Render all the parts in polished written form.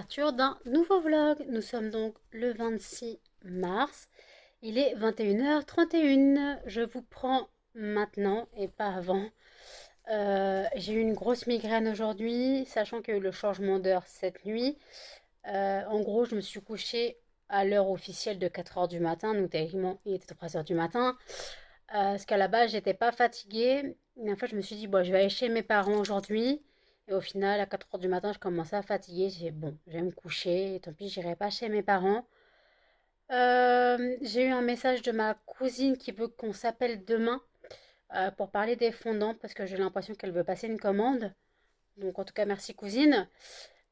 l'ouverture d'un nouveau vlog. Nous sommes donc le 26 mars. Il est 21h31. Je vous prends maintenant et pas avant. J'ai eu une grosse migraine aujourd'hui, sachant qu'il y a eu le changement d'heure cette nuit. En gros, je me suis couchée à l'heure officielle de 4 heures du matin. Donc théoriquement, il était 3 heures du matin. Parce qu'à la base, j'étais pas fatiguée. Mais en fait, je me suis dit, bon, je vais aller chez mes parents aujourd'hui. Et au final, à 4 heures du matin, je commençais à fatiguer. J'ai dit, bon, je vais me coucher. Et tant pis, j'irai pas chez mes parents. J'ai eu un message de ma cousine qui veut qu'on s'appelle demain pour parler des fondants parce que j'ai l'impression qu'elle veut passer une commande. Donc, en tout cas, merci cousine.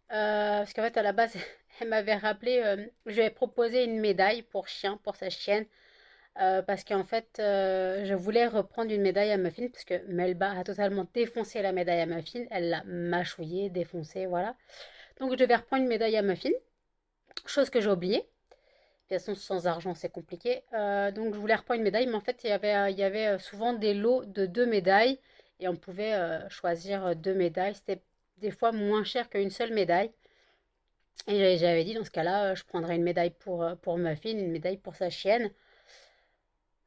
Parce qu'en fait, à la base, elle m'avait rappelé, je lui avais proposé une médaille pour chien, pour sa chienne. Parce qu'en fait, je voulais reprendre une médaille à Muffin, parce que Melba a totalement défoncé la médaille à Muffin. Elle l'a mâchouillée, défoncée, voilà. Donc je devais reprendre une médaille à Muffin, chose que j'ai oubliée. De toute façon, sans argent, c'est compliqué. Donc je voulais reprendre une médaille, mais en fait, il y avait souvent des lots de deux médailles, et on pouvait choisir deux médailles. C'était des fois moins cher qu'une seule médaille. Et j'avais dit, dans ce cas-là, je prendrais une médaille pour Muffin, une médaille pour sa chienne.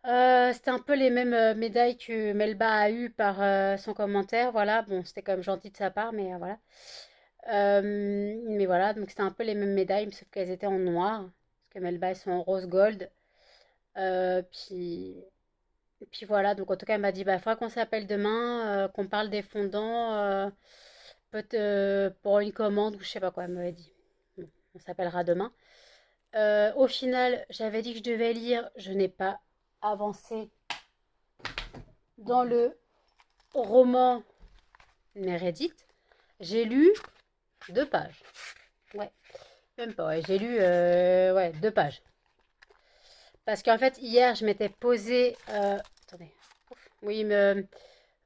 C'était un peu les mêmes médailles que Melba a eues par son commentaire. Voilà, bon, c'était quand même gentil de sa part, mais voilà. Mais voilà, donc c'était un peu les mêmes médailles, sauf qu'elles étaient en noir. Parce que Melba, elles sont en rose gold. Euh, puis, puis voilà, donc en tout cas, elle m'a dit, bah, il faudra qu'on s'appelle demain, qu'on parle des fondants, peut-être pour une commande ou je sais pas quoi, elle m'avait dit. Bon, on s'appellera demain. Au final, j'avais dit que je devais lire, je n'ai pas avancé dans le roman Meredith. J'ai lu 2 pages. Ouais, même pas, ouais. J'ai lu ouais, 2 pages. Parce qu'en fait, hier, je m'étais posée. Attendez. Ouf. Oui, mais.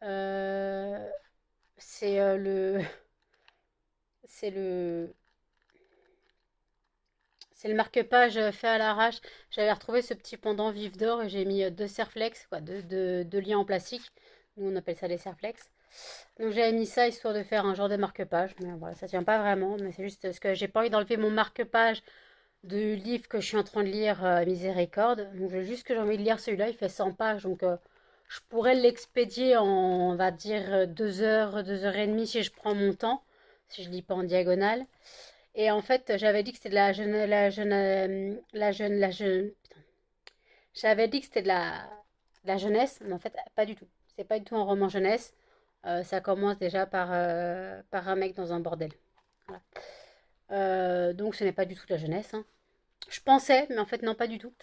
euh, c'est le. C'est le. C'est le marque-page fait à l'arrache. J'avais retrouvé ce petit pendant vif d'or et j'ai mis deux serflex, quoi, deux liens en plastique. Nous, on appelle ça des serflex. Donc j'avais mis ça histoire de faire un genre de marque-page. Mais voilà, ça tient pas vraiment. Mais c'est juste parce que j'ai pas envie d'enlever mon marque-page du livre que je suis en train de lire, Miséricorde. Donc juste que j'ai envie de lire celui-là. Il fait 100 pages. Donc je pourrais l'expédier en, on va dire, 2 heures, 2 heures et demie si je prends mon temps. Si je lis pas en diagonale. Et en fait, j'avais dit que c'était de la jeune. Putain. J'avais dit que c'était de la jeunesse, mais en fait, pas du tout. C'est pas du tout un roman jeunesse. Ça commence déjà par un mec dans un bordel. Voilà. Donc, ce n'est pas du tout de la jeunesse, hein. Je pensais, mais en fait, non, pas du tout.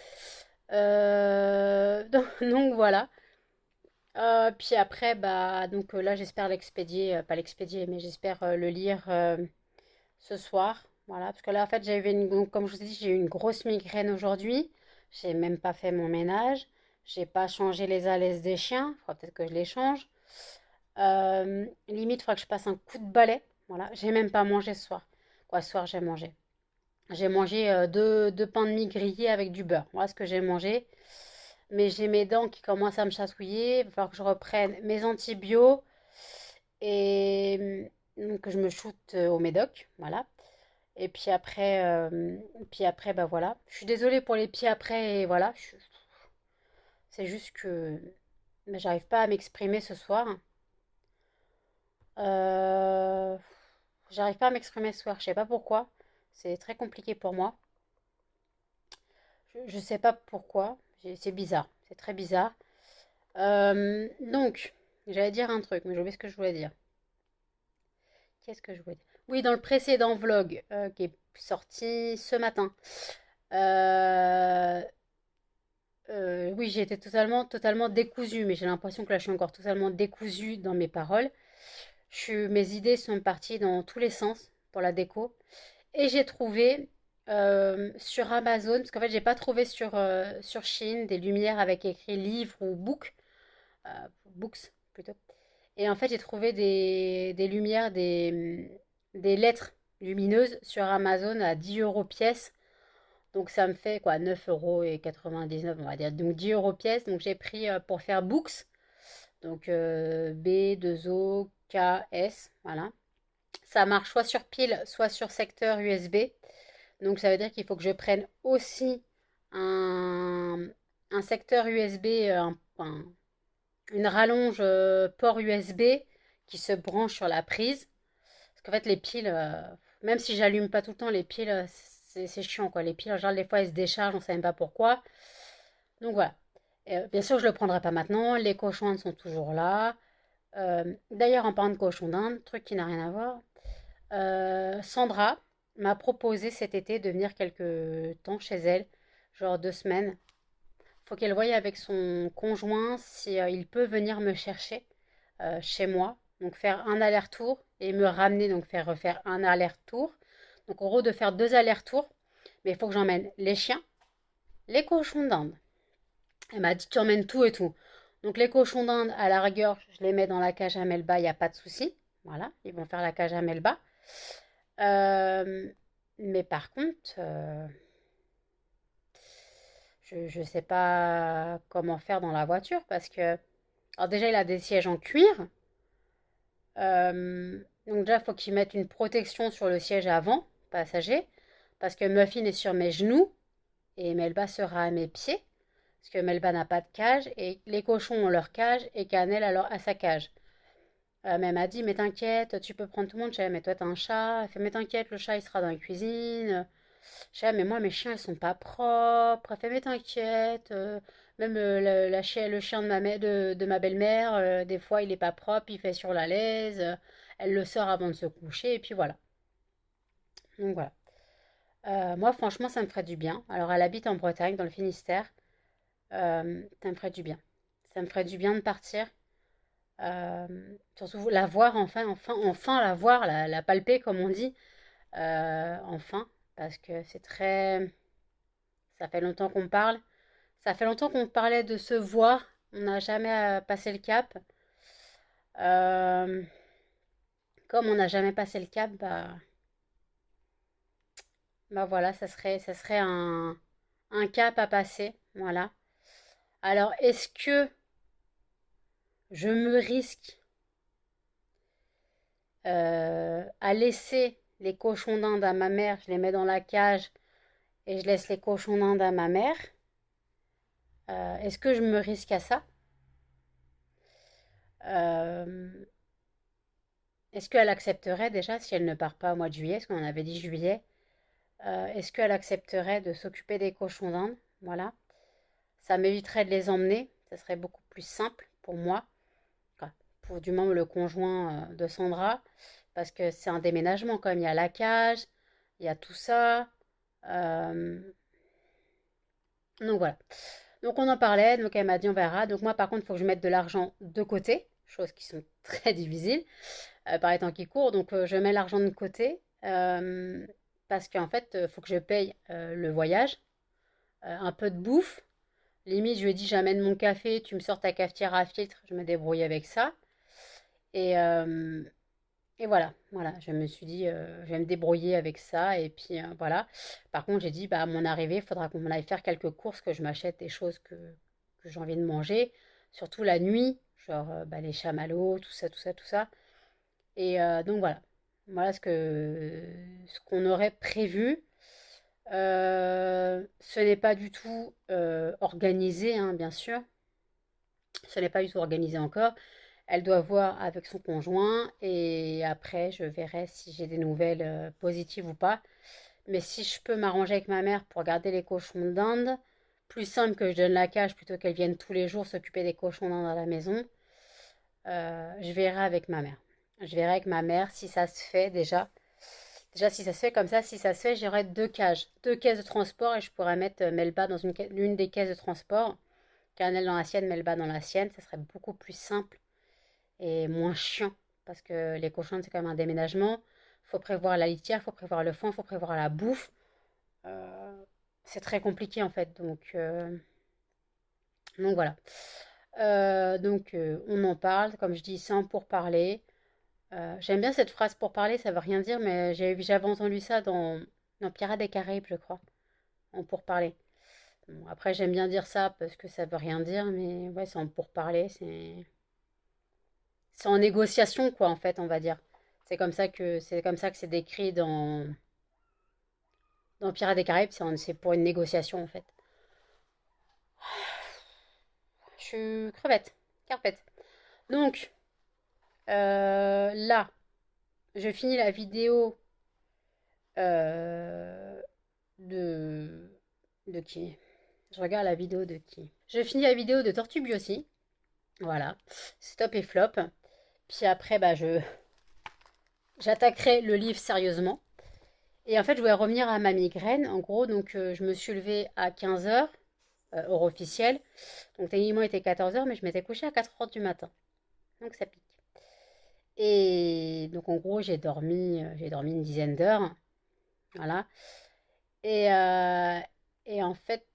Donc, voilà. Puis après, bah, donc là, j'espère l'expédier, pas l'expédier, mais j'espère le lire ce soir. Voilà, parce que là, en fait, donc, comme je vous ai dit, j'ai eu une grosse migraine aujourd'hui. J'ai même pas fait mon ménage. J'ai pas changé les alaises des chiens. Il faudra peut-être que je les change. Limite, il faudra que je passe un coup de balai. Voilà, j'ai même pas mangé ce soir. Quoi, ce soir, j'ai mangé. J'ai mangé deux pains de mie grillés avec du beurre. Voilà ce que j'ai mangé. Mais j'ai mes dents qui commencent à me chatouiller. Il va falloir que je reprenne mes antibiotiques et que je me shoote au médoc. Voilà. Et puis après, bah voilà. Je suis désolée pour les pieds après, et voilà. C'est juste que bah, j'arrive pas à m'exprimer ce soir. Euh, J'arrive pas à m'exprimer ce soir. Je sais pas pourquoi. C'est très compliqué pour moi. Je sais pas pourquoi. C'est bizarre. C'est très bizarre. Donc, j'allais dire un truc, mais j'ai oublié ce que je voulais dire. Qu'est-ce que je voulais dire? Oui, dans le précédent vlog qui est sorti ce matin. Euh, oui, j'ai été totalement décousue, mais j'ai l'impression que là, je suis encore totalement décousue dans mes paroles. Mes idées sont parties dans tous les sens pour la déco. Et j'ai trouvé sur Amazon, parce qu'en fait, j'ai pas trouvé sur Shein des lumières avec écrit livre ou book, euh, books plutôt. Et en fait, j'ai trouvé des lumières, des lettres lumineuses sur Amazon à 10 euros pièce. Donc ça me fait quoi, 9,99 € on va dire. Donc 10 euros pièce. Donc j'ai pris pour faire books. Donc B, 2 O, K, S. Voilà. ça marche soit sur pile, soit sur secteur USB. Donc ça veut dire qu'il faut que je prenne aussi un, un secteur USB, une rallonge port USB qui se branche sur la prise. Parce qu'en fait, les piles, même si j'allume pas tout le temps, les piles, c'est chiant quoi. Les piles, genre, des fois, elles se déchargent, on sait même pas pourquoi. Donc voilà. Bien sûr, je le prendrai pas maintenant. Les cochons d'Inde sont toujours là. D'ailleurs, en parlant de cochons d'Inde, truc qui n'a rien à voir, Sandra m'a proposé cet été de venir quelques temps chez elle, genre 2 semaines. Faut qu'elle voie avec son conjoint si il peut venir me chercher chez moi, donc faire un aller-retour et me ramener, donc faire refaire un aller-retour. Donc en gros de faire 2 allers-retours, mais il faut que j'emmène les chiens, les cochons d'Inde. Elle m'a dit tu emmènes tout et tout. Donc les cochons d'Inde, à la rigueur, je les mets dans la cage à Melba, il n'y a pas de souci. Voilà, ils vont faire la cage à Melba. Euh, mais par contre, je ne sais pas comment faire dans la voiture parce que, alors déjà, il a des sièges en cuir. Donc déjà, il faut qu'il mette une protection sur le siège avant, passager, parce que Muffin est sur mes genoux et Melba sera à mes pieds, parce que Melba n'a pas de cage et les cochons ont leur cage et Cannelle alors a sa cage. Mais elle m'a dit, mais t'inquiète, tu peux prendre tout le monde. Je dis, mais toi, t'as un chat. Elle fait, mais t'inquiète, le chat, il sera dans la cuisine. Je dis, mais moi, mes chiens, ils sont pas propres. Elle fait, mais t'inquiète. Même le chien de ma belle-mère, des fois, il est pas propre, il fait sur la laise. Elle le sort avant de se coucher, et puis voilà. Donc voilà. Moi, franchement, ça me ferait du bien. Alors, elle habite en Bretagne, dans le Finistère. Ça me ferait du bien. Ça me ferait du bien de partir. Surtout la voir enfin la voir, la palper comme on dit, enfin, parce que c'est très, ça fait longtemps qu'on parle, ça fait longtemps qu'on parlait de se voir, on n'a jamais passé le cap. Euh, Comme on n'a jamais passé le cap, bah voilà, ça serait un cap à passer, voilà. Alors, est-ce que je me risque à laisser les cochons d'Inde à ma mère, je les mets dans la cage et je laisse les cochons d'Inde à ma mère? Est-ce que je me risque à ça? Euh, Est-ce qu'elle accepterait déjà si elle ne part pas au mois de juillet, parce qu'on avait dit juillet, est-ce qu'elle accepterait de s'occuper des cochons d'Inde? Voilà. Ça m'éviterait de les emmener, ça serait beaucoup plus simple pour moi, enfin, pour du moins le conjoint de Sandra, parce que c'est un déménagement quand même. Il y a la cage, il y a tout ça. Euh, donc voilà. Donc on en parlait, donc elle m'a dit on verra. Donc moi par contre il faut que je mette de l'argent de côté, choses qui sont très difficiles par les temps qui courent. Donc je mets l'argent de côté parce qu'en fait il faut que je paye le voyage, un peu de bouffe. Limite je lui ai dit j'amène mon café, tu me sors ta cafetière à filtre, je me débrouille avec ça. Et, euh, et voilà, je me suis dit je vais me débrouiller avec ça et puis voilà. Par contre j'ai dit bah à mon arrivée il faudra qu'on aille faire quelques courses, que je m'achète des choses que j'ai envie de manger, surtout la nuit, genre bah, les chamallows, tout ça, tout ça, tout ça. Et donc voilà, voilà ce qu'on aurait prévu. Ce n'est pas du tout organisé, hein, bien sûr. Ce n'est pas du tout organisé encore. Elle doit voir avec son conjoint et après je verrai si j'ai des nouvelles positives ou pas. Mais si je peux m'arranger avec ma mère pour garder les cochons d'Inde, plus simple que je donne la cage plutôt qu'elle vienne tous les jours s'occuper des cochons d'Inde à la maison, je verrai avec ma mère. Je verrai avec ma mère si ça se fait déjà. Déjà, si ça se fait comme ça, si ça se fait, j'aurai 2 cages, 2 caisses de transport et je pourrais mettre Melba dans l'une des caisses de transport, Cannelle dans la sienne, Melba dans la sienne. Ça serait beaucoup plus simple et moins chiant parce que les cochons, c'est quand même un déménagement. Il faut prévoir la litière, il faut prévoir le fond, il faut prévoir la bouffe. Euh, c'est très compliqué en fait. Donc voilà. On en parle, comme je dis, sans pour parler. J'aime bien cette phrase pour parler, ça veut rien dire, mais j'avais entendu ça dans Pirates des Caraïbes, je crois, en pourparler. Bon, après, j'aime bien dire ça parce que ça veut rien dire, mais ouais, c'est en pourparler, c'est en négociation, quoi, en fait, on va dire. C'est comme ça que c'est décrit dans Pirates des Caraïbes. C'est pour une négociation en fait. Je suis crevette, carpette. Donc là, je finis la vidéo euh, de qui? Je regarde la vidéo de qui? Je finis la vidéo de Tortue Biossi. Voilà, stop et flop. Puis après, bah, j'attaquerai le livre sérieusement. Et en fait, je voulais revenir à ma migraine. En gros, donc, je me suis levée à 15 heures, heure officielle. Donc, techniquement, il était 14 heures, mais je m'étais couchée à 4 heures du matin. Donc, ça pique. Et donc, en gros, j'ai dormi une dizaine d'heures. Voilà. Et, euh, et en fait,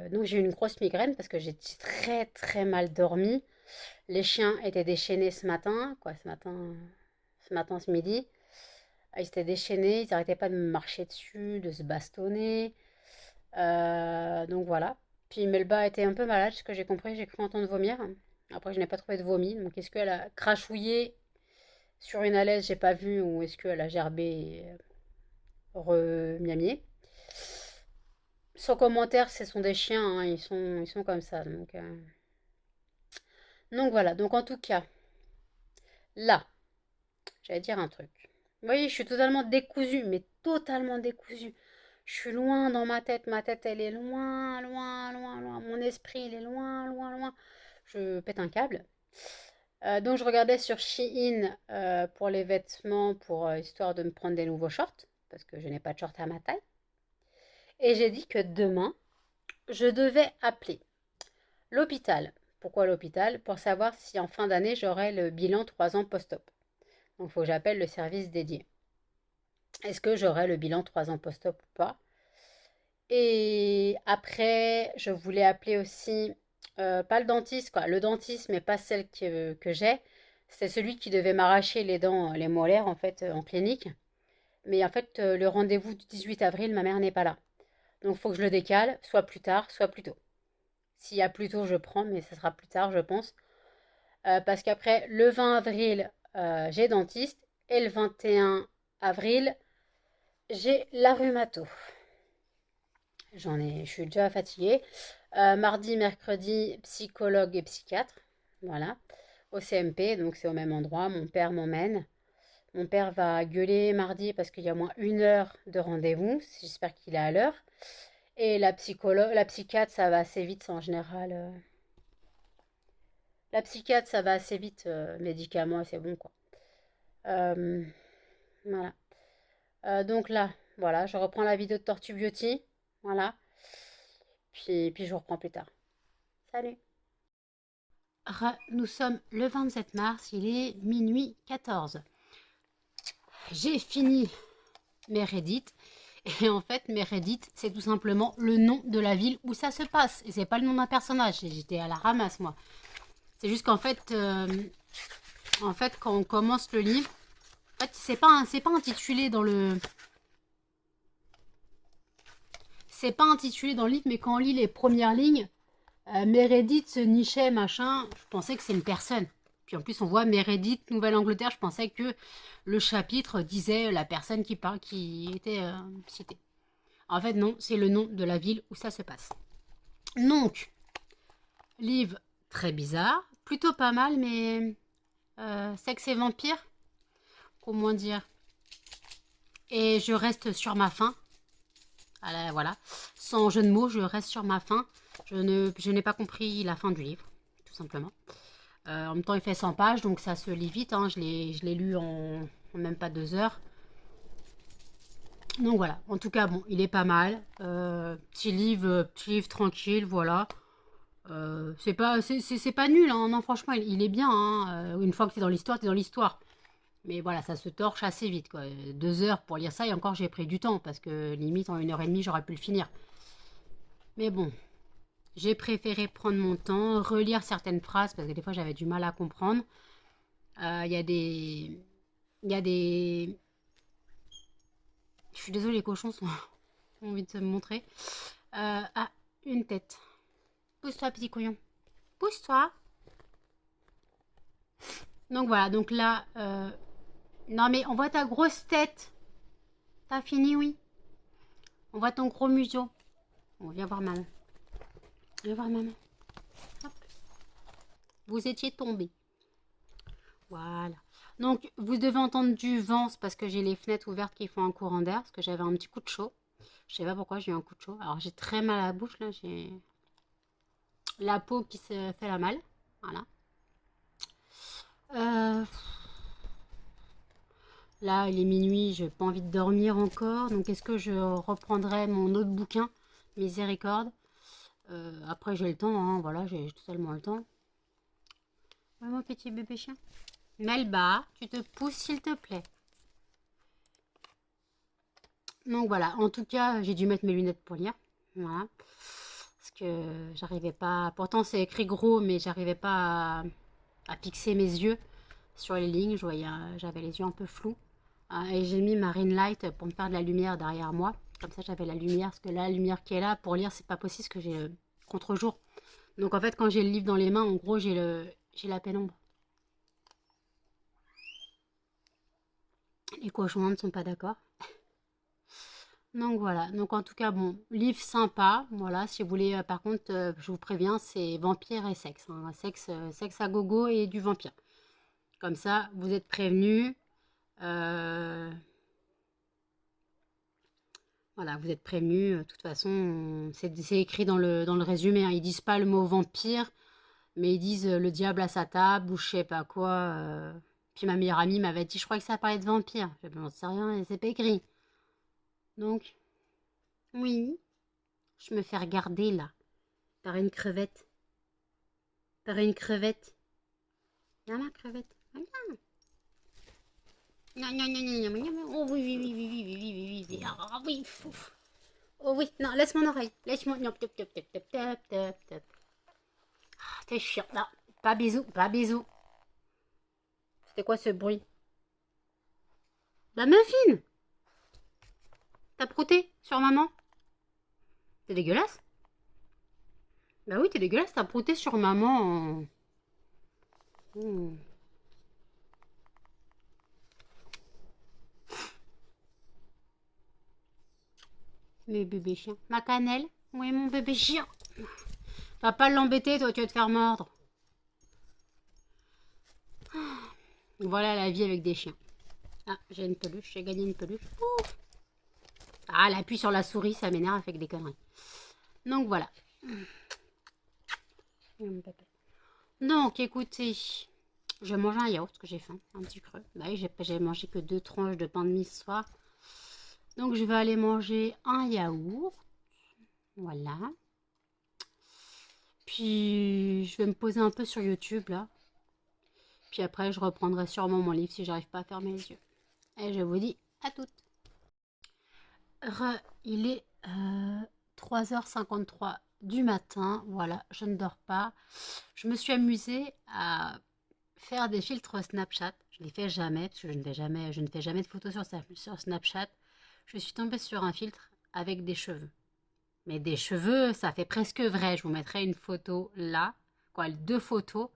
donc j'ai eu une grosse migraine parce que j'ai très très mal dormi. Les chiens étaient déchaînés ce matin, quoi, ce midi. Ils étaient déchaînés, ils n'arrêtaient pas de me marcher dessus, de se bastonner. Donc voilà. Puis Melba était un peu malade, ce que j'ai compris, j'ai cru entendre vomir. Après, je n'ai pas trouvé de vomi. Donc est-ce qu'elle a crachouillé sur une alaise, j'ai pas vu, ou est-ce qu'elle a gerbé et remiamié. Sans commentaire, ce sont des chiens, hein, ils sont comme ça. Donc voilà, donc en tout cas, là, j'allais dire un truc. Vous voyez, je suis totalement décousue, mais totalement décousue. Je suis loin dans ma tête elle est loin, loin, loin, loin. Mon esprit il est loin, loin, loin. Je pète un câble. Donc je regardais sur Shein pour les vêtements, histoire de me prendre des nouveaux shorts, parce que je n'ai pas de shorts à ma taille. Et j'ai dit que demain, je devais appeler l'hôpital. Pourquoi l'hôpital? Pour savoir si en fin d'année, j'aurai le bilan 3 ans post-op. Donc, il faut que j'appelle le service dédié. Est-ce que j'aurai le bilan 3 ans post-op ou pas? Et après, je voulais appeler aussi, pas le dentiste, quoi. Le dentiste, mais pas celle que j'ai. C'est celui qui devait m'arracher les dents, les molaires, en fait, en clinique. Mais en fait, le rendez-vous du 18 avril, ma mère n'est pas là. Donc, il faut que je le décale, soit plus tard, soit plus tôt. S'il y a plus tôt, je prends, mais ça sera plus tard, je pense. Parce qu'après, le 20 avril, j'ai dentiste. Et le 21 avril, j'ai la rhumato. Je suis déjà fatiguée. Mardi, mercredi, psychologue et psychiatre. Voilà. Au CMP, donc c'est au même endroit. Mon père m'emmène. Mon père va gueuler mardi parce qu'il y a moins 1 heure de rendez-vous. J'espère qu'il est à l'heure. Et la psychiatre, ça va assez vite en général. La psychiatre, ça va assez vite. Médicaments, c'est bon quoi. Euh, voilà. Donc là, voilà, je reprends la vidéo de Tortue Beauty. Voilà. Puis je vous reprends plus tard. Salut. Nous sommes le 27 mars, il est minuit 14. J'ai fini mes Reddit. Et en fait, mes Reddit, c'est tout simplement le nom de la ville où ça se passe. Et c'est pas le nom d'un personnage. J'étais à la ramasse, moi. C'est juste qu'en fait, quand on commence le livre, en fait, c'est pas intitulé dans le... C'est pas intitulé dans le livre, mais quand on lit les premières lignes, Meredith, Nichet, machin, je pensais que c'est une personne. Puis en plus, on voit Meredith, Nouvelle-Angleterre, je pensais que le chapitre disait la personne qui était citée. En fait, non, c'est le nom de la ville où ça se passe. Donc, livre très bizarre, plutôt pas mal, mais sexe et vampire, comment dire. Et je reste sur ma faim. Voilà, sans jeu de mots, je reste sur ma faim. Je n'ai pas compris la fin du livre, tout simplement. En même temps, il fait 100 pages, donc ça se lit vite. Hein. Je l'ai lu en même pas 2 heures. Donc voilà, en tout cas, bon, il est pas mal. Petit livre tranquille, voilà. C'est pas nul, hein. Non, franchement, il est bien. Hein. Une fois que t'es dans l'histoire, t'es dans l'histoire. Mais voilà, ça se torche assez vite, quoi. 2 heures pour lire ça, et encore, j'ai pris du temps, parce que limite, en 1 heure et demie, j'aurais pu le finir. Mais bon, j'ai préféré prendre mon temps, relire certaines phrases, parce que des fois, j'avais du mal à comprendre. Il y a des... Il y a des... Je suis désolée, les cochons ont envie de se montrer. Ah, une tête. Pousse-toi, petit couillon. Pousse-toi. Donc voilà, donc là... Non mais on voit ta grosse tête. T'as fini, oui. On voit ton gros museau. On vient voir maman. Viens voir maman. Hop. Vous étiez tombé. Voilà. Donc, vous devez entendre du vent, c'est parce que j'ai les fenêtres ouvertes qui font un courant d'air, parce que j'avais un petit coup de chaud. Je sais pas pourquoi j'ai eu un coup de chaud. Alors, j'ai très mal à la bouche, là. J'ai la peau qui se fait la malle. Voilà. Euh, Là, il est minuit, j'ai pas envie de dormir encore. Donc, est-ce que je reprendrai mon autre bouquin, Miséricorde? Après, j'ai le temps, hein. Voilà, j'ai totalement le temps. Ouais, mon petit bébé chien. Melba, tu te pousses, s'il te plaît. Donc voilà, en tout cas, j'ai dû mettre mes lunettes pour lire. Voilà. Parce que j'arrivais pas. Pourtant, c'est écrit gros, mais j'arrivais pas à fixer mes yeux sur les lignes. Je voyais, j'avais les yeux un peu flous. Et j'ai mis ma ring light pour me faire de la lumière derrière moi. Comme ça, j'avais la lumière. Parce que là, la lumière qui est là, pour lire, c'est pas possible parce que j'ai le contre-jour. Donc en fait, quand j'ai le livre dans les mains, en gros, j'ai la pénombre. Les cochons ne sont pas d'accord. Donc voilà, donc en tout cas, bon, livre sympa, voilà, si vous voulez, par contre, je vous préviens, c'est vampire et sexe, hein, sexe à gogo et du vampire. Comme ça, vous êtes prévenus, euh, voilà, vous êtes prévenus, de toute façon, c'est écrit dans le résumé, hein, ils disent pas le mot vampire, mais ils disent le diable à sa table ou je sais pas quoi. Puis ma meilleure amie m'avait dit, je crois que ça parlait de vampire, je n'en sais rien, et c'est pas écrit. Donc, oui, je me fais regarder là, par une crevette. Par une crevette. Viens là, crevette. Viens. Non, non, non, non, non, non. Oh oui, oui, oui, oui, oui, oui, oui, oui, oui. Ah oui, fouf. Oh oui, non, laisse mon oreille. Laisse-moi. Non, top, top, top, top, top, top, top. Ah, t'es chiant, là. Pas bisous, pas bisous. C'était quoi ce bruit? La muffine. T'as prouté sur maman? T'es dégueulasse? Bah oui, t'es dégueulasse, t'as prouté sur maman. Hmm. Mes bébés chiens. Ma cannelle? Oui, mon bébé chien. Va pas l'embêter, toi, tu vas te faire mordre. Voilà la vie avec des chiens. Ah, j'ai une peluche, j'ai gagné une peluche. Ouh. Ah, elle appuie sur la souris, ça m'énerve avec des conneries. Donc voilà. Donc écoutez, je vais manger un yaourt parce que j'ai faim, un petit creux. Bah oui, j'ai mangé que 2 tranches de pain de mie ce soir. Donc je vais aller manger un yaourt. Voilà. Puis je vais me poser un peu sur YouTube là. Puis après je reprendrai sûrement mon livre si j'arrive pas à fermer les yeux. Et je vous dis à toutes. Il est 3h53 du matin. Voilà, je ne dors pas. Je me suis amusée à faire des filtres Snapchat. Je ne les fais jamais parce que je ne fais jamais de photos sur Snapchat. Je suis tombée sur un filtre avec des cheveux. Mais des cheveux, ça fait presque vrai. Je vous mettrai une photo là. Quoi, deux photos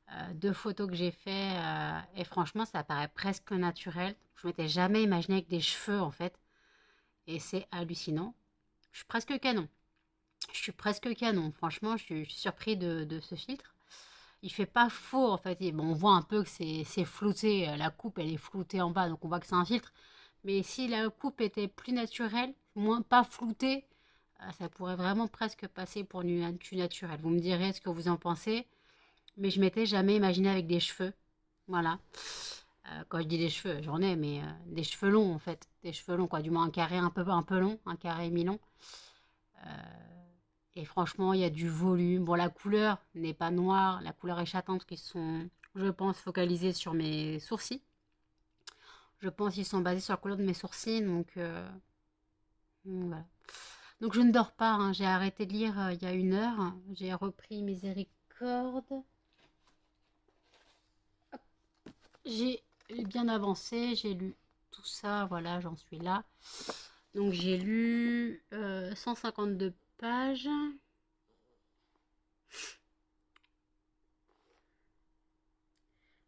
que j'ai fait. Et franchement, ça paraît presque naturel. Je ne m'étais jamais imaginé avec des cheveux en fait. Et c'est hallucinant. Je suis presque canon. Je suis presque canon. Franchement, je suis surpris de ce filtre. Il fait pas faux en fait. Bon, on voit un peu que c'est flouté. La coupe, elle est floutée en bas, donc on voit que c'est un filtre. Mais si la coupe était plus naturelle, moins pas floutée, ça pourrait vraiment presque passer pour du naturel. Vous me direz ce que vous en pensez. Mais je m'étais jamais imaginé avec des cheveux. Voilà. Quand je dis des cheveux, j'en ai, mais des cheveux longs en fait. Des cheveux longs, quoi. Du moins un carré un peu long, un carré mi-long. Et franchement, il y a du volume. Bon, la couleur n'est pas noire, la couleur est châtante, qui sont, je pense, focalisés sur mes sourcils. Je pense qu'ils sont basés sur la couleur de mes sourcils, donc voilà. Donc je ne dors pas, hein. J'ai arrêté de lire il y a 1 heure. J'ai repris Miséricorde. J'ai bien avancé, j'ai lu tout ça, voilà, j'en suis là. Donc j'ai lu 152 pages.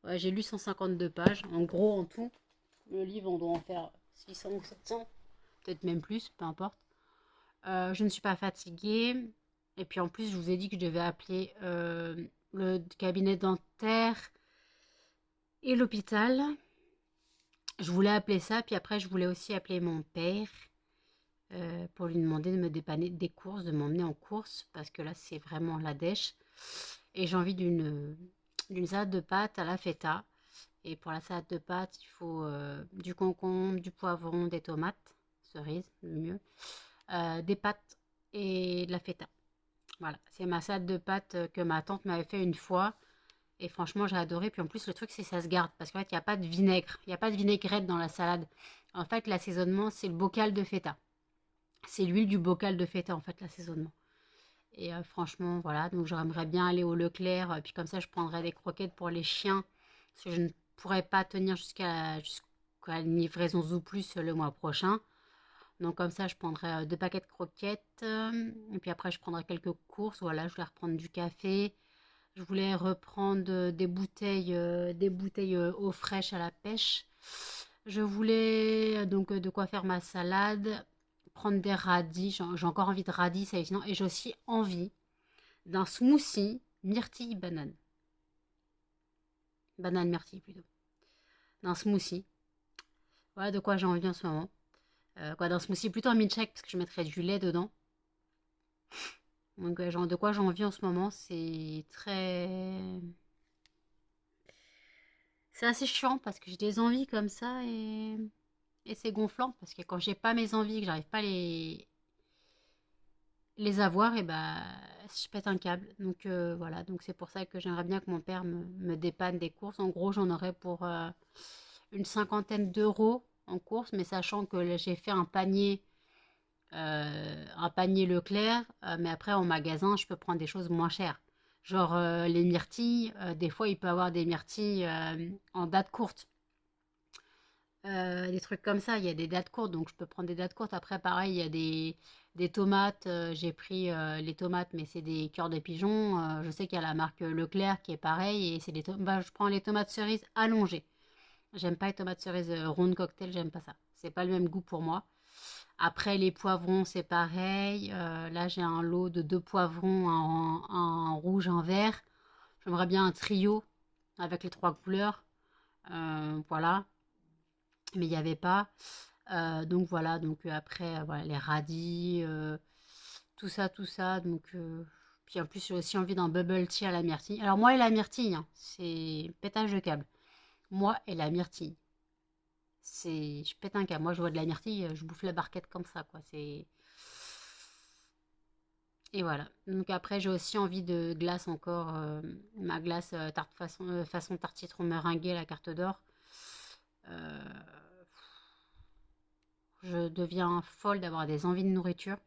Ouais, j'ai lu 152 pages. En gros, en tout, le livre, on doit en faire 600 ou 700. Peut-être même plus, peu importe. Je ne suis pas fatiguée. Et puis en plus, je vous ai dit que je devais appeler le cabinet dentaire et l'hôpital. Je voulais appeler ça, puis après, je voulais aussi appeler mon père pour lui demander de me dépanner des courses, de m'emmener en course, parce que là, c'est vraiment la dèche. Et j'ai envie d'une salade de pâtes à la feta. Et pour la salade de pâtes, il faut du concombre, du poivron, des tomates, cerises, le mieux, des pâtes et de la feta. Voilà, c'est ma salade de pâtes que ma tante m'avait fait une fois. Et franchement, j'ai adoré. Puis en plus, le truc, c'est que ça se garde. Parce qu'en fait, il n'y a pas de vinaigre. Il n'y a pas de vinaigrette dans la salade. En fait, l'assaisonnement, c'est le bocal de feta. C'est l'huile du bocal de feta, en fait, l'assaisonnement. Et franchement, voilà. Donc, j'aimerais bien aller au Leclerc. Puis comme ça, je prendrais des croquettes pour les chiens. Parce que je ne pourrais pas tenir jusqu'à une livraison Zooplus le mois prochain. Donc comme ça, je prendrai 2 paquets de croquettes. Et puis après, je prendrai quelques courses. Voilà, je voulais reprendre du café. Je voulais reprendre des bouteilles eau fraîche à la pêche. Je voulais donc de quoi faire ma salade. Prendre des radis. J'ai encore envie de radis, ça sinon. Et j'ai aussi envie d'un smoothie myrtille banane. Banane myrtille plutôt. D'un smoothie. Voilà de quoi j'ai envie en ce moment. D'un smoothie plutôt un milkshake parce que je mettrais du lait dedans. Donc, genre, de quoi j'ai envie en ce moment, c'est très. C'est assez chiant parce que j'ai des envies comme ça et c'est gonflant parce que quand j'ai pas mes envies, que j'arrive pas à les avoir, et bah je pète un câble. Donc voilà, donc c'est pour ça que j'aimerais bien que mon père me dépanne des courses. En gros, j'en aurais pour une cinquantaine d'euros en courses, mais sachant que j'ai fait un panier Leclerc, mais après en magasin, je peux prendre des choses moins chères. Genre les myrtilles, des fois il peut y avoir des myrtilles en date courte. Des trucs comme ça, il y a des dates courtes, donc je peux prendre des dates courtes. Après, pareil, il y a des tomates. J'ai pris les tomates, mais c'est des cœurs de pigeon. Je sais qu'il y a la marque Leclerc qui est pareil, et c'est bah, je prends les tomates cerises allongées. J'aime pas les tomates cerises rondes cocktail, j'aime pas ça. C'est pas le même goût pour moi. Après, les poivrons, c'est pareil. Là, j'ai un lot de 2 poivrons, un rouge, un vert. J'aimerais bien un trio avec les 3 couleurs. Voilà. Mais il n'y avait pas. Donc voilà, donc après, voilà, les radis, tout ça, tout ça. Donc, puis en plus, j'ai aussi envie d'un bubble tea à la myrtille. Alors moi et la myrtille, hein, c'est pétage de câble. Moi et la myrtille. Je pète un câble. Moi, je vois de la myrtille, je bouffe la barquette comme ça, quoi. Et voilà. Donc après, j'ai aussi envie de glace encore. Ma glace tarte façon tarte citron meringuée, la carte d'or. Euh, je deviens folle d'avoir des envies de nourriture.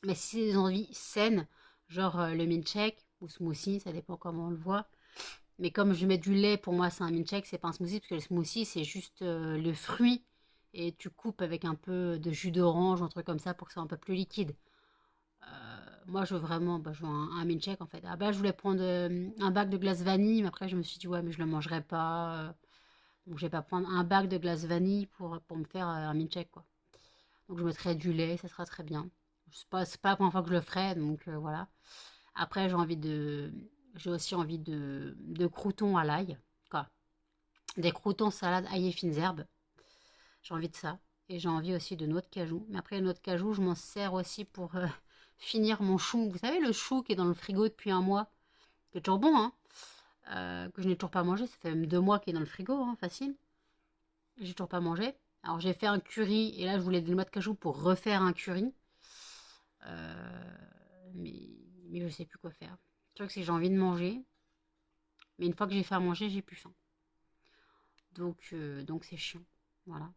Mais si c'est des envies saines, genre le milkshake ou smoothie, ça dépend comment on le voit. Mais comme je mets du lait, pour moi c'est un milkshake, c'est pas un smoothie, parce que le smoothie c'est juste le fruit et tu coupes avec un peu de jus d'orange, un truc comme ça pour que ça soit un peu plus liquide. Moi je veux vraiment, bah, je veux un milkshake en fait. Ah bah je voulais prendre un bac de glace vanille, mais après je me suis dit ouais mais je le mangerai pas. Donc je vais pas prendre un bac de glace vanille pour me faire un milkshake quoi. Donc je mettrai du lait, ça sera très bien. C'est pas la première fois que je le ferai, donc voilà. Après, j'ai aussi envie de croûtons à l'ail. Quoi. Des croûtons salade ail et fines herbes. J'ai envie de ça. Et j'ai envie aussi de noix de cajou. Mais après, les noix de cajou, je m'en sers aussi pour finir mon chou. Vous savez, le chou qui est dans le frigo depuis un mois, qui est toujours bon, hein, que je n'ai toujours pas mangé. Ça fait même 2 mois qu'il est dans le frigo, hein, facile. J'ai toujours pas mangé. Alors, j'ai fait un curry. Et là, je voulais des noix de cajou pour refaire un curry. Euh, mais je sais plus quoi faire. Le truc, c'est que j'ai envie de manger. Mais une fois que j'ai fait à manger, j'ai plus faim. Donc c'est chiant. Voilà.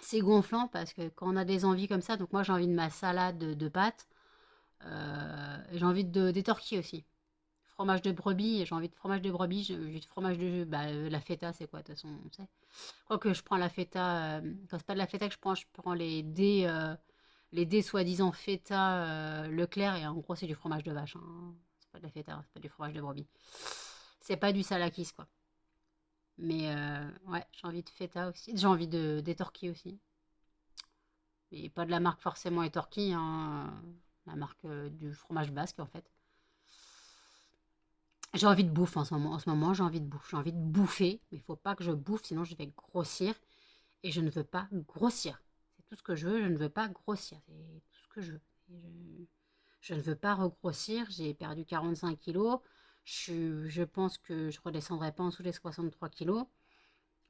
C'est gonflant parce que quand on a des envies comme ça, donc moi j'ai envie de ma salade de pâtes. J'ai envie des tortillas aussi. Fromage de brebis, j'ai envie de fromage de brebis, j'ai envie de fromage de. Bah, la feta, c'est quoi de toute façon, on sait. Je crois que je prends la feta. Quand c'est pas de la feta que je prends les dés soi-disant feta Leclerc, et en gros c'est du fromage de vache, hein. C'est pas de la feta, c'est pas du fromage de brebis. C'est pas du salakis quoi. Mais ouais, j'ai envie de feta aussi. J'ai envie des torquis aussi. Et pas de la marque forcément Etorki, hein, la marque du fromage basque en fait. J'ai envie de bouffe en ce moment. En ce moment, j'ai envie de bouffe. J'ai envie de bouffer, mais il faut pas que je bouffe, sinon je vais grossir. Et je ne veux pas grossir. C'est tout ce que je veux, je ne veux pas grossir. C'est tout ce que je veux. Je ne veux pas regrossir. J'ai perdu 45 kilos. Je pense que je ne redescendrai pas en dessous des 63 kilos.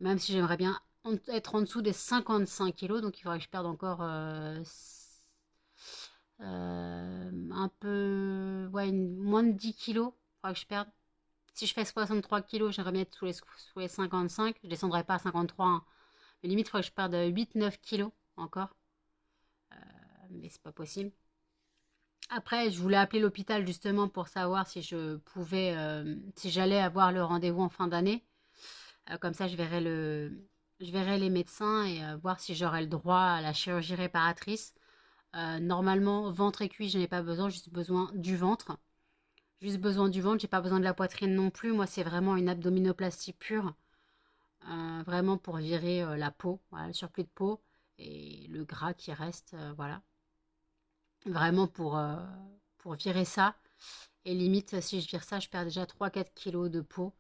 Même si j'aimerais bien être en dessous des 55 kilos. Donc il faudrait que je perde encore un peu. Ouais, moins de 10 kilos. Il faudrait que je perde. Si je fais 63 kilos, j'aimerais bien être sous les 55. Je ne descendrai pas à 53, hein. Mais limite, il faudrait que je perde 8-9 kilos encore. Mais c'est pas possible. Après, je voulais appeler l'hôpital justement pour savoir si je pouvais, si j'allais avoir le rendez-vous en fin d'année. Comme ça, je verrai les médecins et voir si j'aurai le droit à la chirurgie réparatrice. Normalement, ventre et cuisse, je n'ai pas besoin, juste besoin du ventre. Juste besoin du ventre, j'ai pas besoin de la poitrine non plus. Moi, c'est vraiment une abdominoplastie pure. Vraiment pour virer la peau, voilà, le surplus de peau et le gras qui reste, voilà. Vraiment pour virer ça. Et limite, si je vire ça, je perds déjà 3-4 kilos de peau.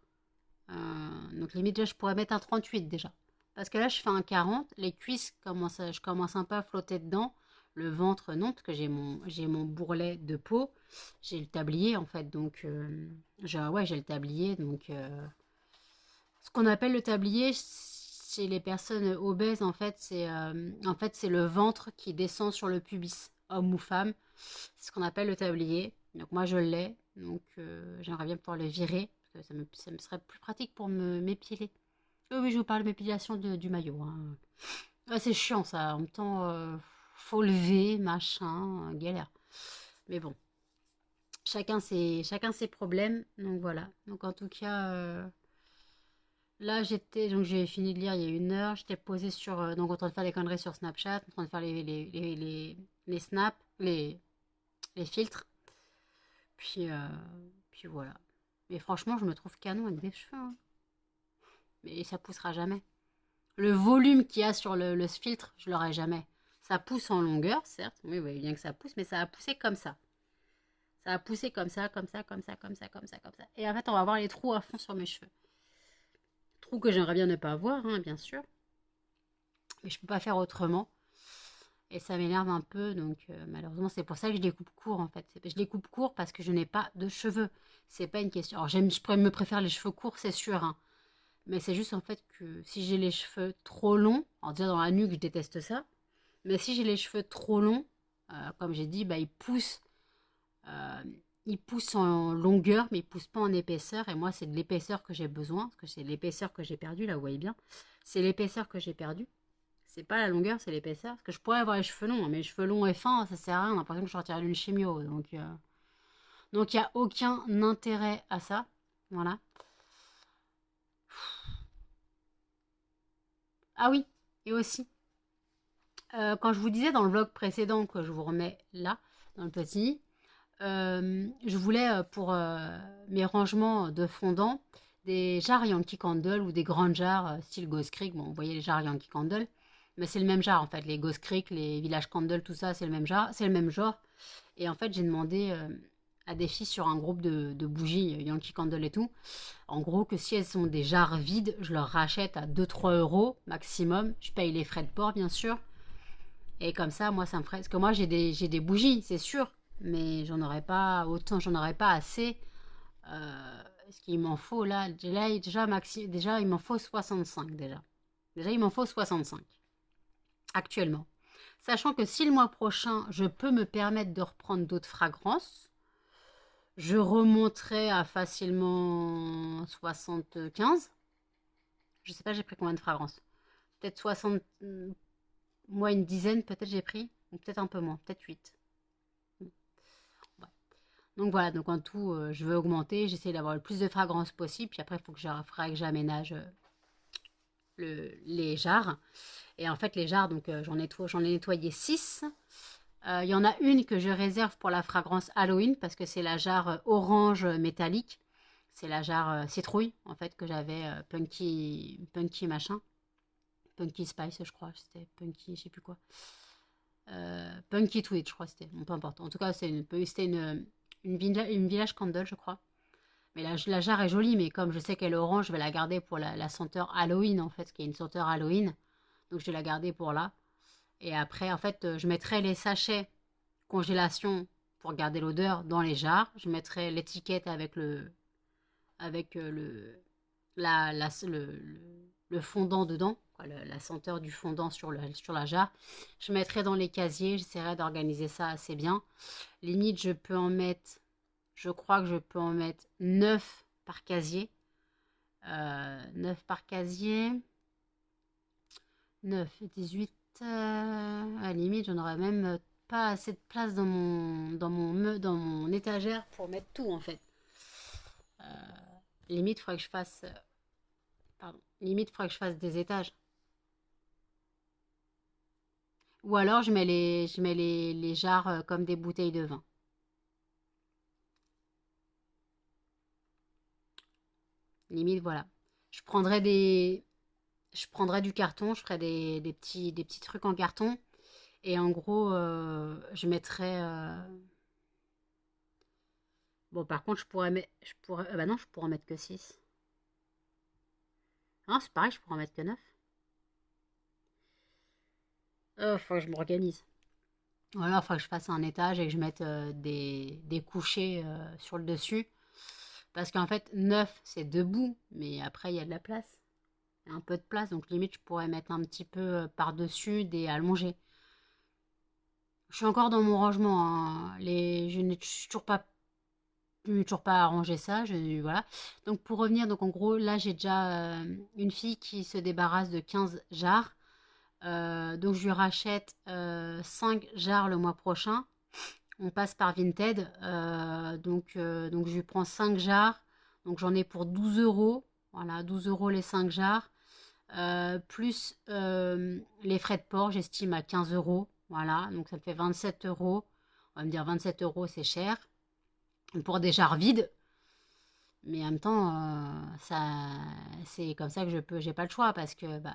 Donc limite, déjà, je pourrais mettre un 38 déjà. Parce que là, je fais un 40. Les cuisses, je commence un peu à flotter dedans. Le ventre, non, parce que j'ai mon bourrelet de peau. J'ai le tablier, en fait. Donc, ouais, j'ai le tablier. Donc, ce qu'on appelle le tablier, chez les personnes obèses, en fait, c'est le ventre qui descend sur le pubis, homme ou femme. C'est ce qu'on appelle le tablier. Donc moi, je l'ai. Donc j'aimerais bien pouvoir le virer, parce que ça me serait plus pratique pour m'épiler. Oui, je vous parle de m'épilation du maillot, hein. Ouais, c'est chiant ça. En même temps, faut lever, machin, galère. Mais bon, chacun ses problèmes. Donc voilà. Donc en tout cas, là, donc j'ai fini de lire il y a 1 heure. J'étais posée sur, donc en train de faire les conneries sur Snapchat, en train de faire les snaps, les filtres. Puis, puis voilà. Mais franchement, je me trouve canon avec des cheveux, hein. Mais ça poussera jamais. Le volume qu'il y a sur le filtre, je l'aurai jamais. Ça pousse en longueur, certes. Oui, vous voyez bien que ça pousse, mais ça a poussé comme ça. Ça a poussé comme ça, comme ça, comme ça, comme ça, comme ça, comme ça. Et en fait, on va voir les trous à fond sur mes cheveux. Trous que j'aimerais bien ne pas avoir, hein, bien sûr. Mais je peux pas faire autrement. Et ça m'énerve un peu, donc malheureusement, c'est pour ça que je les coupe court en fait. Je les coupe court parce que je n'ai pas de cheveux. C'est pas une question. Alors, me préfère les cheveux courts, c'est sûr, hein. Mais c'est juste en fait que si j'ai les cheveux trop longs, alors déjà dans la nuque, je déteste ça. Mais si j'ai les cheveux trop longs, comme j'ai dit, bah, euh, ils poussent en longueur, mais ils poussent pas en épaisseur. Et moi, c'est de l'épaisseur que j'ai besoin, parce que c'est l'épaisseur que j'ai perdue, là, vous voyez bien. C'est l'épaisseur que j'ai perdue. C'est pas la longueur, c'est l'épaisseur. Parce que je pourrais avoir les cheveux longs, hein, mais les cheveux longs et fins, ça sert à rien. On a l'impression que je sortirais d'une chimio. Donc il n'y a aucun intérêt à ça. Voilà. Ah oui, et aussi, quand je vous disais dans le vlog précédent que je vous remets là, dans le petit, je voulais pour mes rangements de fondant des jarres Yankee Candle ou des grandes jarres style Ghost Creek. Bon, vous voyez les jarres Yankee Candle, mais c'est le même jar en fait. Les Ghost Creek, les Village Candle, tout ça, c'est le même jar, c'est le même genre. Et en fait, j'ai demandé à des filles sur un groupe de bougies Yankee Candle et tout, en gros, que si elles sont des jarres vides, je leur rachète à 2-3 € maximum. Je paye les frais de port, bien sûr. Et comme ça, moi, ça me ferait. Parce que moi, j'ai des bougies, c'est sûr. Mais j'en aurais pas autant, j'en aurais pas assez. Ce qu'il m'en faut là, déjà, il m'en faut 65 déjà. Déjà, il m'en faut 65 actuellement. Sachant que si le mois prochain, je peux me permettre de reprendre d'autres fragrances, je remonterai à facilement 75. Je sais pas, j'ai pris combien de fragrances. Peut-être 60. Moi, une dizaine, peut-être j'ai pris. Ou peut-être un peu moins, peut-être 8. Ouais. Donc voilà, donc en tout, je veux augmenter. J'essaie d'avoir le plus de fragrances possible. Puis après, il faut que j'aménage les jarres. Et en fait, les jarres, donc j'en ai nettoyé 6. Il y en a une que je réserve pour la fragrance Halloween parce que c'est la jarre orange métallique. C'est la jarre citrouille, en fait, que j'avais punky machin. Punky Spice, je crois. C'était Punky, je sais plus quoi. Punky Tweed, je crois, c'était. Bon, peu importe. En tout cas, c'était une village candle, je crois. Mais la jarre est jolie, mais comme je sais qu'elle est orange, je vais la garder pour la senteur Halloween, en fait, qui est une senteur Halloween. Donc, je vais la garder pour là. Et après, en fait, je mettrai les sachets congélation pour garder l'odeur dans les jarres. Je mettrai l'étiquette avec le fondant dedans, quoi, la senteur du fondant sur la jarre. Je mettrai dans les casiers, j'essaierai d'organiser ça assez bien. Limite, je crois que je peux en mettre 9 par casier. 9 par casier. 9, 18. À la limite, j'en aurais même pas assez de place dans mon étagère pour mettre tout en fait. Euh, limite, il faudrait que je fasse. Pardon. Limite, il faudrait que je fasse des étages. Ou alors, je mets les jarres comme des bouteilles de vin. Limite, voilà. Je prendrais des. Je prendrais du carton, je ferais des petits trucs en carton. Et en gros, je mettrais. Bon, par contre, je pourrais mettre. Bah non, je pourrais en mettre que 6. Non, c'est pareil, je pourrais en mettre que 9. Faut que je m'organise. Voilà, il faut que je fasse un étage et que je mette des couchers sur le dessus. Parce qu'en fait, 9 c'est debout, mais après, il y a de la place. Il y a un peu de place, donc limite, je pourrais mettre un petit peu par-dessus des allongés. Je suis encore dans mon rangement, hein. Je n'ai toujours pas arrangé ça. Voilà. Donc, pour revenir, donc en gros, là, j'ai déjà une fille qui se débarrasse de 15 jarres. Donc, je lui rachète 5 jarres le mois prochain. On passe par Vinted. Donc je lui prends 5 jarres. Donc j'en ai pour 12 euros. Voilà, 12 euros les 5 jarres. Plus les frais de port, j'estime à 15 euros. Voilà, donc ça me fait 27 euros. On va me dire 27 euros, c'est cher. Pour des jarres vides. Mais en même temps, c'est comme ça que j'ai pas le choix parce que, bah,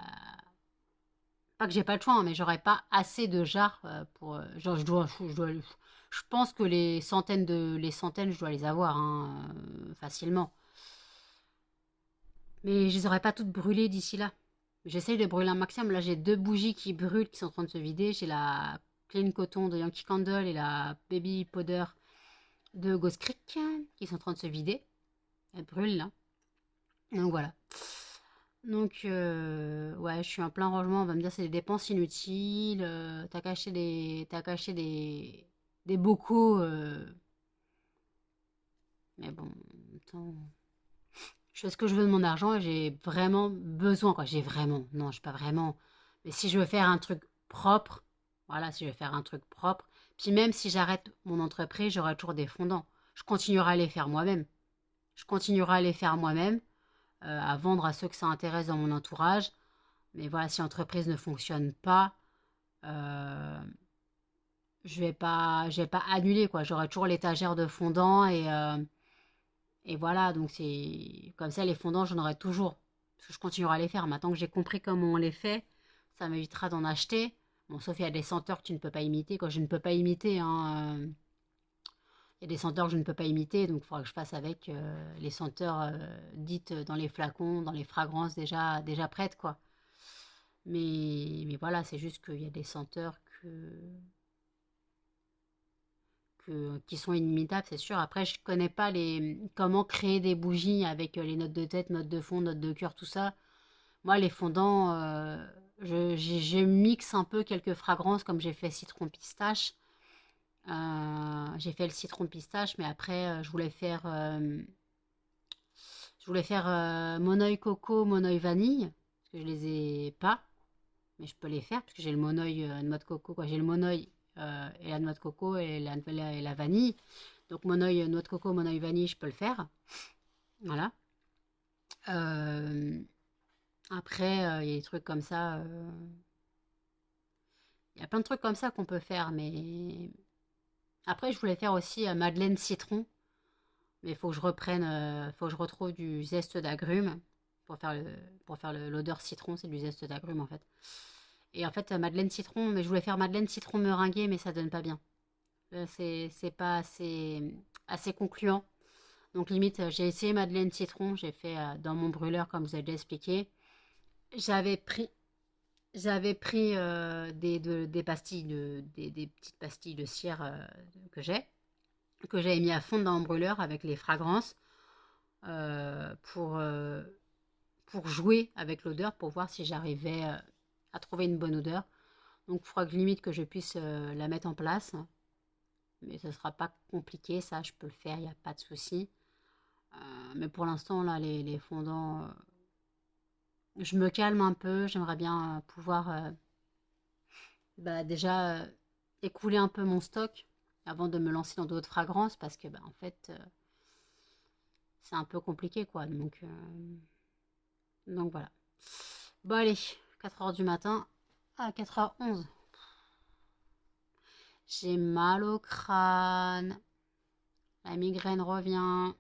pas que j'ai pas le choix, hein, mais j'aurais pas assez de jarres pour. Genre, je pense que les centaines, je dois les avoir hein, facilement. Mais je les aurais pas toutes brûlées d'ici là. J'essaye de brûler un maximum. Là, j'ai 2 bougies qui brûlent, qui sont en train de se vider. J'ai la Clean Cotton de Yankee Candle et la Baby Powder de Ghost Creek qui sont en train de se vider. Elles brûlent là. Donc voilà. Donc, ouais, je suis en plein rangement. On va me dire c'est des dépenses inutiles. T'as caché des bocaux. Mais bon, en même temps, je fais ce que je veux de mon argent et j'ai vraiment besoin, quoi. J'ai vraiment, non, je sais pas vraiment. Mais si je veux faire un truc propre, voilà, si je veux faire un truc propre, puis même si j'arrête mon entreprise, j'aurai toujours des fondants. Je continuerai à les faire moi-même. Je continuerai à les faire moi-même, à vendre à ceux que ça intéresse dans mon entourage. Mais voilà, si l'entreprise ne fonctionne pas, euh, je vais pas annuler, quoi. J'aurai toujours l'étagère de fondants et voilà, donc c'est comme ça, les fondants, j'en aurai toujours. Parce que je continuerai à les faire. Maintenant que j'ai compris comment on les fait, ça m'évitera d'en acheter. Bon, sauf il y a des senteurs que tu ne peux pas imiter. Quoi. Je ne peux pas imiter. Hein, il y a des senteurs que je ne peux pas imiter, donc il faudra que je fasse avec les senteurs dites dans les flacons, dans les fragrances déjà prêtes, quoi. Mais voilà, c'est juste qu'il y a des senteurs qui sont inimitables, c'est sûr. Après, je connais pas comment créer des bougies avec les notes de tête, notes de fond, notes de cœur, tout ça. Moi, les fondants, je mixe un peu quelques fragrances, comme j'ai fait citron pistache. J'ai fait le citron pistache, mais après, je voulais faire Monoeil coco, Monoeil vanille, parce que je les ai pas, mais je peux les faire, parce que j'ai le Monoeil noix de coco, quoi. J'ai le Monoeil et la noix de coco et la vanille. Donc Monoeil noix de coco, Monoeil vanille, je peux le faire. Voilà. Euh, Après, il y a des trucs comme ça. Il y a plein de trucs comme ça qu'on peut faire, mais après, je voulais faire aussi Madeleine citron. Mais il faut que je reprenne, faut que je retrouve du zeste d'agrumes pour faire l'odeur citron, c'est du zeste d'agrumes en fait. Et en fait, madeleine citron, mais je voulais faire madeleine citron meringuée, mais ça donne pas bien. C'est pas assez concluant. Donc limite, j'ai essayé madeleine citron, j'ai fait dans mon brûleur comme vous avez déjà expliqué. J'avais pris, j'avais pris des pastilles des petites pastilles de cire que que j'avais mis à fond dans mon brûleur avec les fragrances euh, pour, euh, pour jouer avec l'odeur, pour voir si j'arrivais à trouver une bonne odeur. Donc il faudra que limite que je puisse la mettre en place. Mais ce sera pas compliqué, ça je peux le faire, il n'y a pas de souci. Mais pour l'instant, là, les fondants, je me calme un peu, j'aimerais bien pouvoir déjà écouler un peu mon stock avant de me lancer dans d'autres fragrances parce que en fait, c'est un peu compliqué quoi. Donc voilà. Bon allez, 4 heures du matin à 4h11. J'ai mal au crâne. La migraine revient.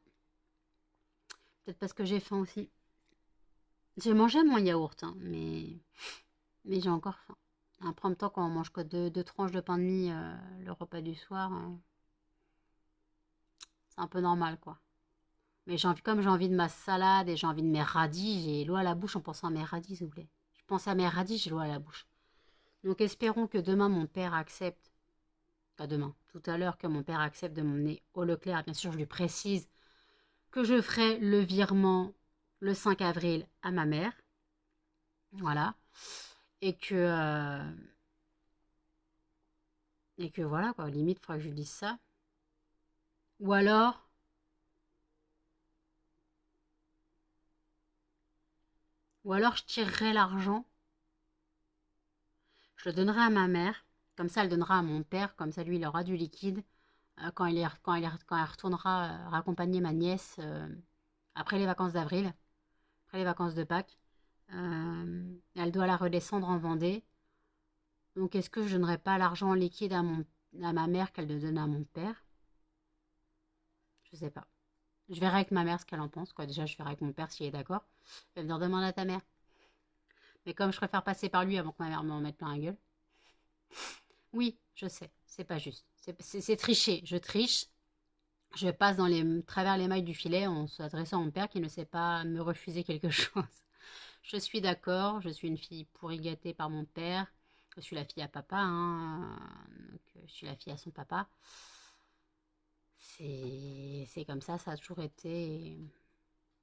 Peut-être parce que j'ai faim aussi. J'ai mangé mon yaourt, hein, mais j'ai encore faim. Après, en même temps, quand on mange que deux tranches de pain de mie le repas du soir, c'est un peu normal, quoi. Mais comme j'ai envie de ma salade et j'ai envie de mes radis, j'ai l'eau à la bouche en pensant à mes radis, s'il vous plaît. Je pense à mes radis, j'ai l'eau à la bouche. Donc espérons que demain mon père accepte, pas demain, tout à l'heure, que mon père accepte de m'emmener au Leclerc. Bien sûr, je lui précise que je ferai le virement le 5 avril à ma mère. Voilà. Et que, euh, et que voilà, quoi. Limite, il faudrait que je lui dise ça. Ou alors, je tirerai l'argent, je le donnerai à ma mère. Comme ça, elle donnera à mon père. Comme ça, lui, il aura du liquide quand elle retournera raccompagner ma nièce après les vacances d'avril, après les vacances de Pâques. Elle doit la redescendre en Vendée. Donc, est-ce que je donnerai pas l'argent en liquide à ma mère qu'elle le donne à mon père? Je sais pas. Je verrai avec ma mère ce qu'elle en pense, quoi. Déjà, je verrai avec mon père s'il est d'accord. Je vais venir demander à ta mère. Mais comme je préfère passer par lui avant que ma mère m'en mette plein la gueule. Oui, je sais, c'est pas juste. C'est tricher. Je triche. Je passe travers les mailles du filet en s'adressant à mon père qui ne sait pas me refuser quelque chose. Je suis d'accord, je suis une fille pourri gâtée par mon père. Je suis la fille à papa, hein. Donc, je suis la fille à son papa. C'est comme ça a toujours été.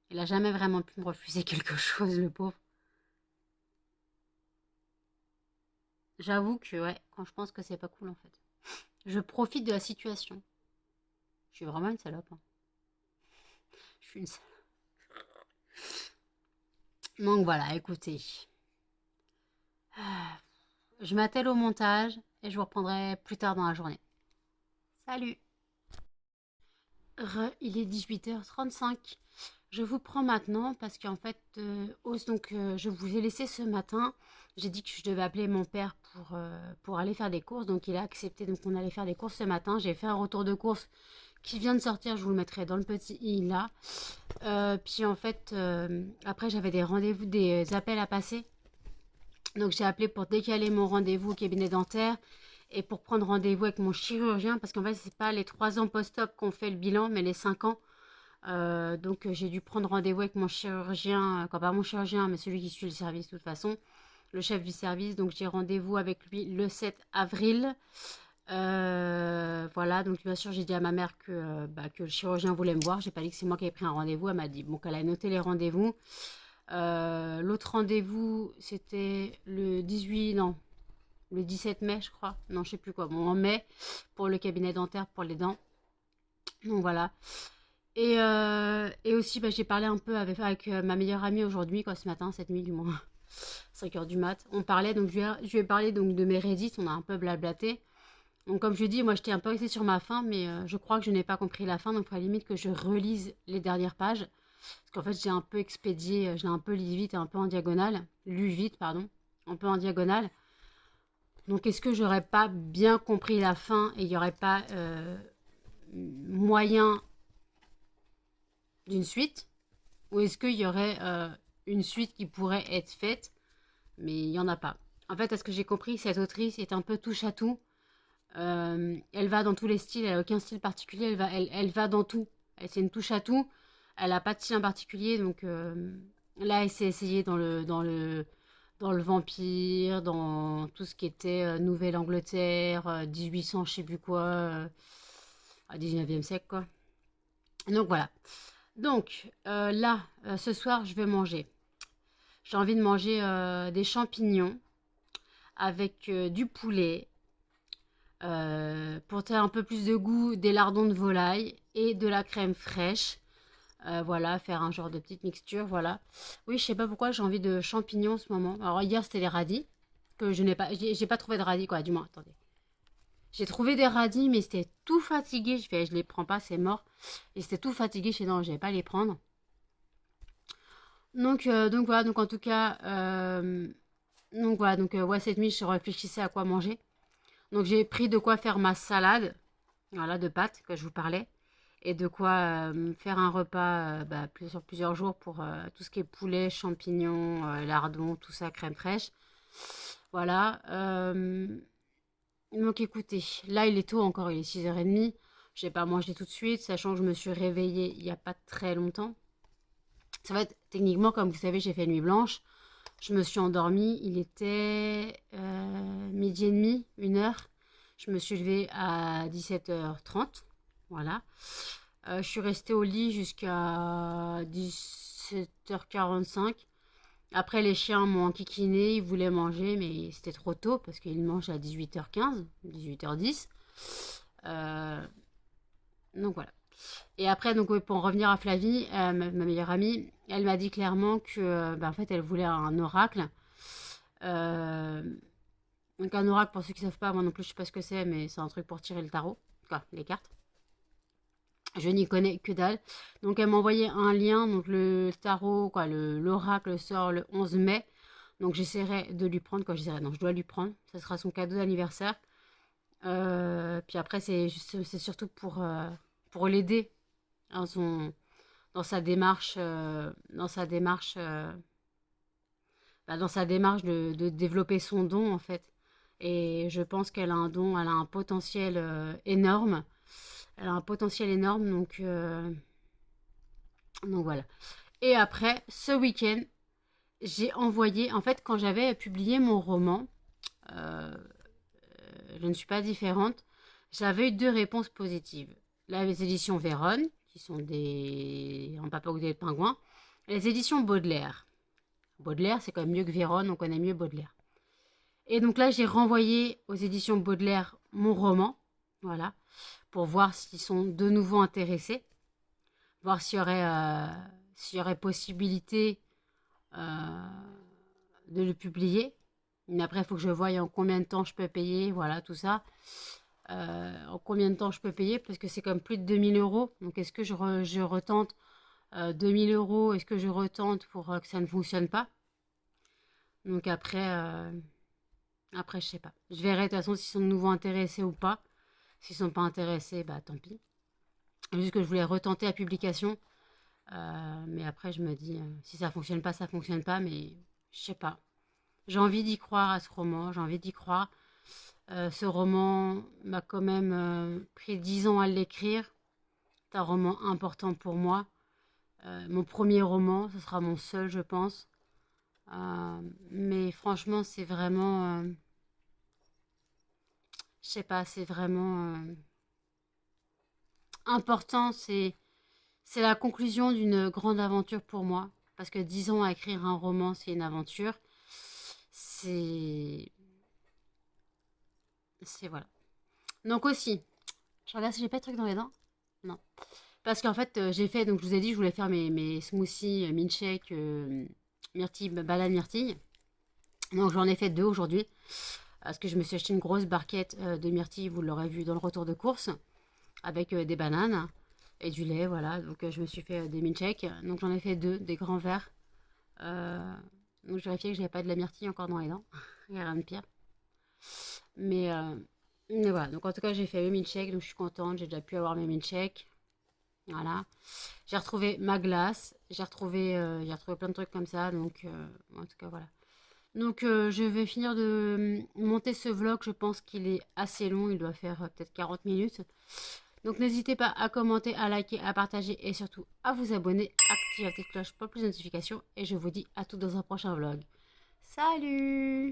Il a jamais vraiment pu me refuser quelque chose, le pauvre. J'avoue que, ouais, quand je pense que c'est pas cool, en fait. Je profite de la situation. Je suis vraiment une salope, hein. Je suis une salope. Donc voilà, écoutez. Je m'attelle au montage et je vous reprendrai plus tard dans la journée. Salut! Il est 18h35. Je vous prends maintenant parce qu'en fait, je vous ai laissé ce matin. J'ai dit que je devais appeler mon père pour aller faire des courses. Donc, il a accepté. Donc, on allait faire des courses ce matin. J'ai fait un retour de course qui vient de sortir. Je vous le mettrai dans le petit i là. Puis, en fait, après, j'avais des rendez-vous, des appels à passer. Donc, j'ai appelé pour décaler mon rendez-vous au cabinet dentaire et pour prendre rendez-vous avec mon chirurgien parce qu'en fait, c'est pas les 3 ans post-op qu'on fait le bilan, mais les 5 ans. Donc j'ai dû prendre rendez-vous avec mon chirurgien, quand pas mon chirurgien, mais celui qui suit le service de toute façon, le chef du service. Donc j'ai rendez-vous avec lui le 7 avril. Voilà, donc bien sûr j'ai dit à ma mère que le chirurgien voulait me voir. J'ai pas dit que c'est moi qui avais pris un rendez-vous. Elle m'a dit bon qu'elle a noté les rendez-vous. L'autre rendez-vous c'était le 18, non, le 17 mai je crois. Non, je sais plus quoi. Bon, en mai pour le cabinet dentaire pour les dents. Donc voilà. Et aussi, j'ai parlé un peu avec ma meilleure amie aujourd'hui, quoi, ce matin, cette nuit du moins, 5 heures du mat. On parlait, donc je lui ai parlé donc, de mes Reddit, on a un peu blablaté. Donc comme je dis, moi j'étais un peu restée sur ma fin, mais je crois que je n'ai pas compris la fin, donc il faudrait limite que je relise les dernières pages. Parce qu'en fait j'ai un peu expédié, je l'ai un peu lu vite et un peu en diagonale. Lu vite, pardon, un peu en diagonale. Donc est-ce que j'aurais pas bien compris la fin et il n'y aurait pas moyen d'une suite, ou est-ce qu'il y aurait une suite qui pourrait être faite, mais il n'y en a pas. En fait, à ce que j'ai compris, cette autrice est un peu touche à tout. Elle va dans tous les styles, elle n'a aucun style particulier, elle va dans tout. C'est une touche à tout. Elle n'a pas de style en particulier, donc là, elle s'est essayée dans le vampire, dans tout ce qui était Nouvelle-Angleterre, 1800, je sais plus quoi, à 19e siècle, quoi. Donc voilà. Donc là, ce soir, je vais manger. J'ai envie de manger des champignons avec du poulet, pour faire un peu plus de goût, des lardons de volaille et de la crème fraîche. Voilà, faire un genre de petite mixture, voilà. Oui, je sais pas pourquoi j'ai envie de champignons en ce moment. Alors hier c'était les radis, que je n'ai pas, j'ai pas trouvé de radis quoi, du moins, attendez. J'ai trouvé des radis, mais c'était tout fatigué. Je fais, je les prends pas, c'est mort. Et c'était tout fatigué, je fais non, je vais pas les prendre. Donc voilà, donc en tout cas, donc voilà, donc ouais, cette nuit je réfléchissais à quoi manger. Donc j'ai pris de quoi faire ma salade, voilà, de pâtes que je vous parlais, et de quoi faire un repas bah, sur plusieurs jours pour tout ce qui est poulet, champignons, lardons, tout ça, crème fraîche. Voilà. Donc écoutez, là il est tôt encore, il est 6h30. Je n'ai pas mangé tout de suite, sachant que je me suis réveillée il n'y a pas très longtemps. Ça va être techniquement, comme vous savez, j'ai fait nuit blanche. Je me suis endormie, il était midi et demi, 1h. Je me suis levée à 17h30. Voilà. Je suis restée au lit jusqu'à 17h45. Après, les chiens m'ont enquiquiné, ils voulaient manger, mais c'était trop tôt parce qu'ils mangent à 18h15, 18h10. Donc voilà. Et après, donc, oui, pour en revenir à Flavie, ma meilleure amie, elle m'a dit clairement que, en fait, elle voulait un oracle. Euh, donc un oracle, pour ceux qui ne savent pas, moi non plus, je ne sais pas ce que c'est, mais c'est un truc pour tirer le tarot, quoi, les cartes. Je n'y connais que dalle. Donc elle m'a envoyé un lien, donc le tarot, quoi, l'oracle sort le 11 mai. Donc j'essaierai de lui prendre, quoi, j'essaierai, non, je dois lui prendre. Ça sera son cadeau d'anniversaire. Puis après, c'est surtout pour l'aider dans dans sa démarche, dans sa démarche de développer son don en fait. Et je pense qu'elle a un don, elle a un potentiel énorme. Elle a un potentiel énorme, donc voilà. Et après, ce week-end, j'ai envoyé, en fait, quand j'avais publié mon roman, euh, Je ne suis pas différente, j'avais eu 2 réponses positives. Les éditions Véronne, qui sont en papa ou des pingouins, et les éditions Baudelaire. Baudelaire, c'est quand même mieux que Véronne, on connaît mieux Baudelaire. Et donc là, j'ai renvoyé aux éditions Baudelaire mon roman, voilà, pour voir s'ils sont de nouveau intéressés, voir s'il y aurait possibilité euh, de le publier. Mais après, il faut que je voie en combien de temps je peux payer, voilà, tout ça. En combien de temps je peux payer, parce que c'est comme plus de 2000 euros. Donc, est-ce que je retente 2000 euros? Est-ce que je retente pour que ça ne fonctionne pas? Donc, après, je sais pas. Je verrai de toute façon s'ils sont de nouveau intéressés ou pas. S'ils sont pas intéressés, bah tant pis. Juste que je voulais retenter la publication. Mais après, je me dis, si ça fonctionne pas, ça fonctionne pas. Mais je sais pas. J'ai envie d'y croire à ce roman. J'ai envie d'y croire. Ce roman m'a quand même pris 10 ans à l'écrire. C'est un roman important pour moi. Mon premier roman, ce sera mon seul, je pense. Mais franchement, c'est vraiment... je sais pas, c'est vraiment important. C'est la conclusion d'une grande aventure pour moi. Parce que 10 ans à écrire un roman, c'est une aventure. C'est... C'est voilà. Donc aussi, je regarde si j'ai pas de trucs dans les dents. Non. Parce qu'en fait, j'ai fait, donc je vous ai dit, je voulais faire mes smoothies, milkshake, myrtille, banane myrtille. Donc j'en ai fait 2 aujourd'hui. Parce que je me suis acheté une grosse barquette de myrtille, vous l'aurez vu dans le retour de course, avec des bananes et du lait, voilà. Donc je me suis fait des milkshakes. Donc j'en ai fait 2, des grands verres. Euh, donc je vérifiais que j'avais pas de la myrtille encore dans les dents. Il n'y a rien de pire. Mais, euh, mais voilà, donc en tout cas j'ai fait mes milkshakes, donc je suis contente, j'ai déjà pu avoir mes milkshakes. Voilà. J'ai retrouvé ma glace. J'ai retrouvé plein de trucs comme ça. Donc, en tout cas, voilà. Donc, je vais finir de monter ce vlog. Je pense qu'il est assez long. Il doit faire peut-être 40 minutes. Donc, n'hésitez pas à commenter, à liker, à partager et surtout à vous abonner. Activez la petite cloche pour plus de notifications. Et je vous dis à tous dans un prochain vlog. Salut!